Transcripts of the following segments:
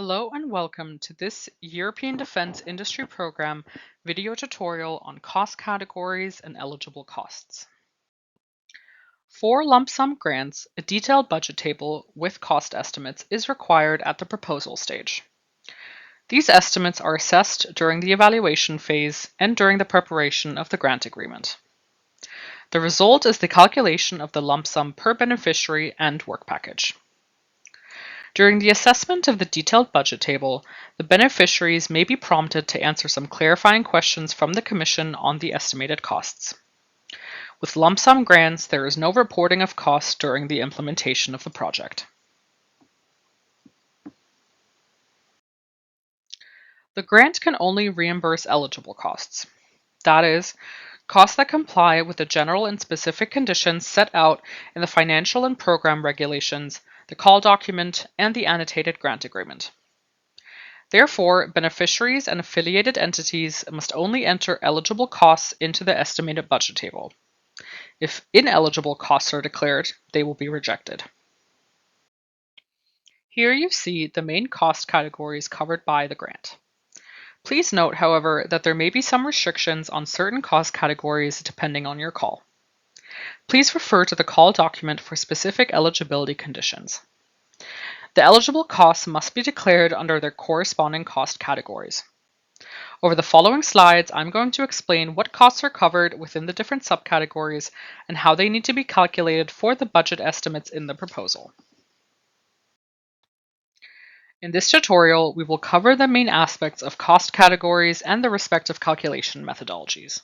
Hello and welcome to this European Defence Industry Programme video tutorial on cost categories and eligible costs. For lump sum grants, a detailed budget table with cost estimates is required at the proposal stage. These estimates are assessed during the evaluation phase and during the preparation of the grant agreement. The result is the calculation of the lump sum per beneficiary and work package. During the assessment of the detailed budget table, the beneficiaries may be prompted to answer some clarifying questions from the Commission on the estimated costs. With lump sum grants, there is no reporting of costs during the implementation of the project. The grant can only reimburse eligible costs. That is, costs that comply with the general and specific conditions set out in the financial and program regulations, the call document, and the annotated grant agreement. Therefore, beneficiaries and affiliated entities must only enter eligible costs into the estimated budget table. If ineligible costs are declared, they will be rejected. Here you see the main cost categories covered by the grant. Please note, however, that there may be some restrictions on certain cost categories depending on your call. Please refer to the call document for specific eligibility conditions. The eligible costs must be declared under their corresponding cost categories. Over the following slides, I'm going to explain what costs are covered within the different subcategories and how they need to be calculated for the budget estimates in the proposal. In this tutorial, we will cover the main aspects of cost categories and the respective calculation methodologies.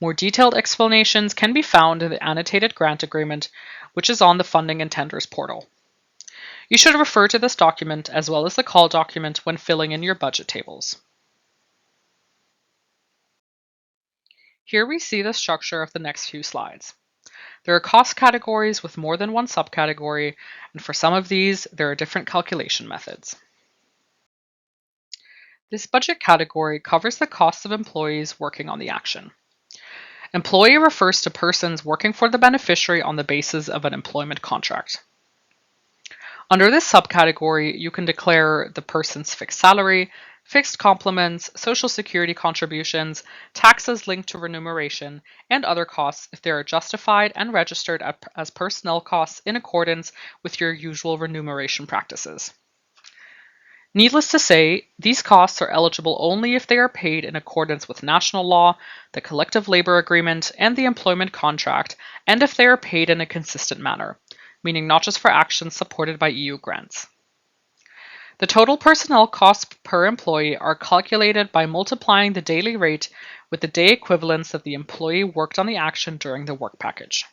More detailed explanations can be found in the annotated grant agreement, which is on the Funding and Tenders portal. You should refer to this document as well as the call document when filling in your budget tables. Here we see the structure of the next few slides. There are cost categories with more than one subcategory, and for some of these, there are different calculation methods. This budget category covers the costs of employees working on the action. Employee refers to persons working for the beneficiary on the basis of an employment contract. Under this subcategory, you can declare the person's fixed salary, fixed complements, social security contributions, taxes linked to remuneration, and other costs if they are justified and registered as personnel costs in accordance with your usual remuneration practices. Needless to say, these costs are eligible only if they are paid in accordance with national law, the collective labor agreement, and the employment contract, and if they are paid in a consistent manner, meaning not just for actions supported by EU grants. The total personnel costs per employee are calculated by multiplying the daily rate with the day equivalents that the employee worked on the action during the work package.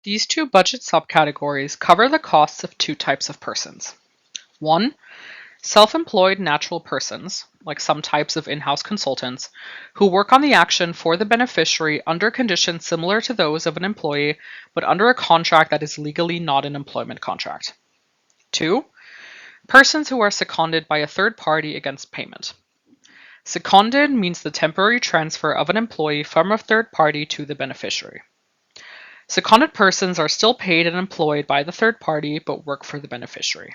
These two budget subcategories cover the costs of two types of persons. 1. Self-employed natural persons, like some types of in-house consultants, who work on the action for the beneficiary under conditions similar to those of an employee, but under a contract that is legally not an employment contract. 2. Persons who are seconded by a third party against payment. Seconded means the temporary transfer of an employee from a third party to the beneficiary. Seconded persons are still paid and employed by the third party, but work for the beneficiary.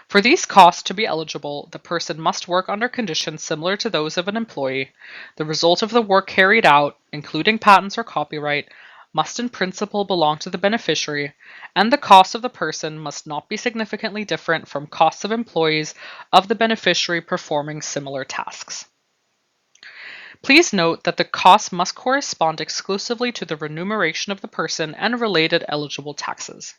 For these costs to be eligible, the person must work under conditions similar to those of an employee. The result of the work carried out, including patents or copyright, must in principle belong to the beneficiary, and the cost of the person must not be significantly different from costs of employees of the beneficiary performing similar tasks. Please note that the costs must correspond exclusively to the remuneration of the person and related eligible taxes.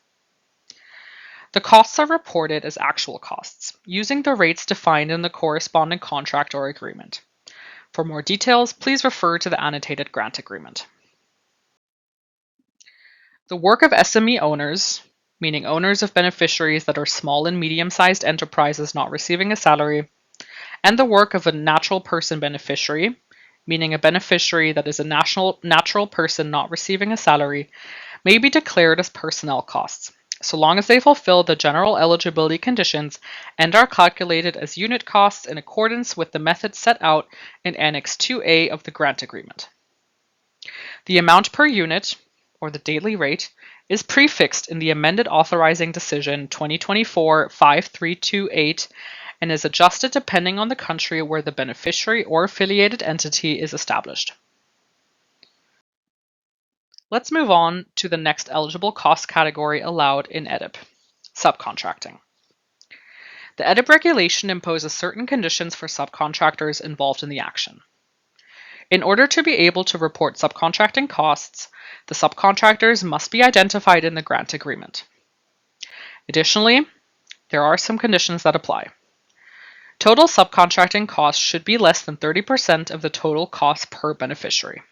The costs are reported as actual costs, using the rates defined in the corresponding contract or agreement. For more details, please refer to the annotated grant agreement. The work of SME owners, meaning owners of beneficiaries that are small and medium-sized enterprises not receiving a salary, and the work of a natural person beneficiary, meaning a beneficiary that is a natural person not receiving a salary, may be declared as personnel costs, so long as they fulfill the general eligibility conditions and are calculated as unit costs in accordance with the method set out in Annex 2A of the grant agreement. The amount per unit, or the daily rate, is prefixed in the amended authorizing decision 2024-5328 and is adjusted depending on the country where the beneficiary or affiliated entity is established. Let's move on to the next eligible cost category allowed in EDIP, subcontracting. The EDIP regulation imposes certain conditions for subcontractors involved in the action. In order to be able to report subcontracting costs, the subcontractors must be identified in the grant agreement. Additionally, there are some conditions that apply. Total subcontracting costs should be less than 30% of the total cost per beneficiary.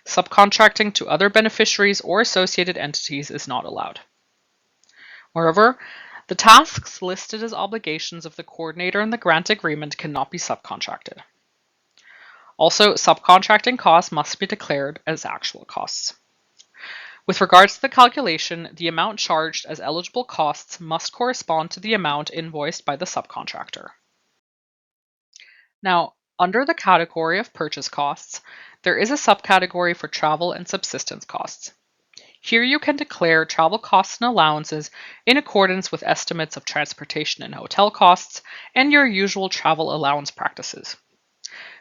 Subcontracting to other beneficiaries or associated entities is not allowed. Moreover, the tasks listed as obligations of the coordinator in the grant agreement cannot be subcontracted. Also, subcontracting costs must be declared as actual costs. With regards to the calculation, the amount charged as eligible costs must correspond to the amount invoiced by the subcontractor. Now, under the category of purchase costs, there is a subcategory for travel and subsistence costs. Here you can declare travel costs and allowances in accordance with estimates of transportation and hotel costs and your usual travel allowance practices.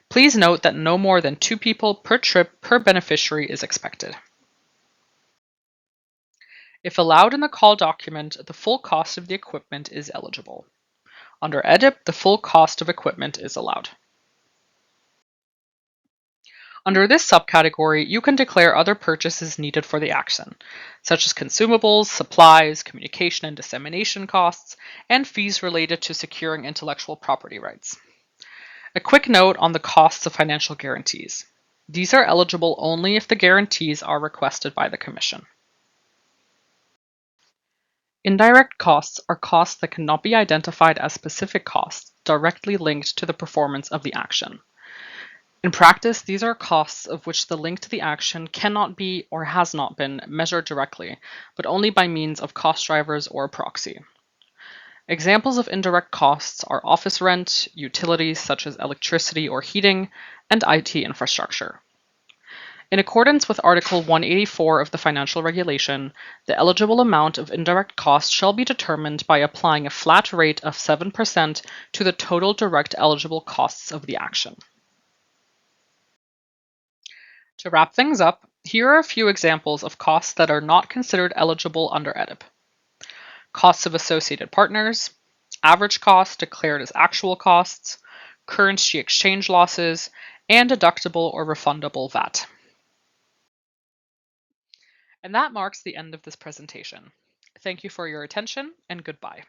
Please note that no more than 2 people per trip per beneficiary is expected. If allowed in the call document, the full cost of the equipment is eligible. Under EDIP, the full cost of equipment is allowed. Under this subcategory, you can declare other purchases needed for the action, such as consumables, supplies, communication and dissemination costs, and fees related to securing intellectual property rights. A quick note on the costs of financial guarantees. These are eligible only if the guarantees are requested by the Commission. Indirect costs are costs that cannot be identified as specific costs directly linked to the performance of the action. In practice, these are costs of which the link to the action cannot be or has not been measured directly, but only by means of cost drivers or proxy. Examples of indirect costs are office rent, utilities such as electricity or heating, and IT infrastructure. In accordance with Article 184 of the Financial Regulation, the eligible amount of indirect costs shall be determined by applying a flat rate of 7% to the total direct eligible costs of the action. To wrap things up, here are a few examples of costs that are not considered eligible under EDIP. Costs of associated partners, average cost declared as actual costs, currency exchange losses, and deductible or refundable VAT. And that marks the end of this presentation. Thank you for your attention, and goodbye.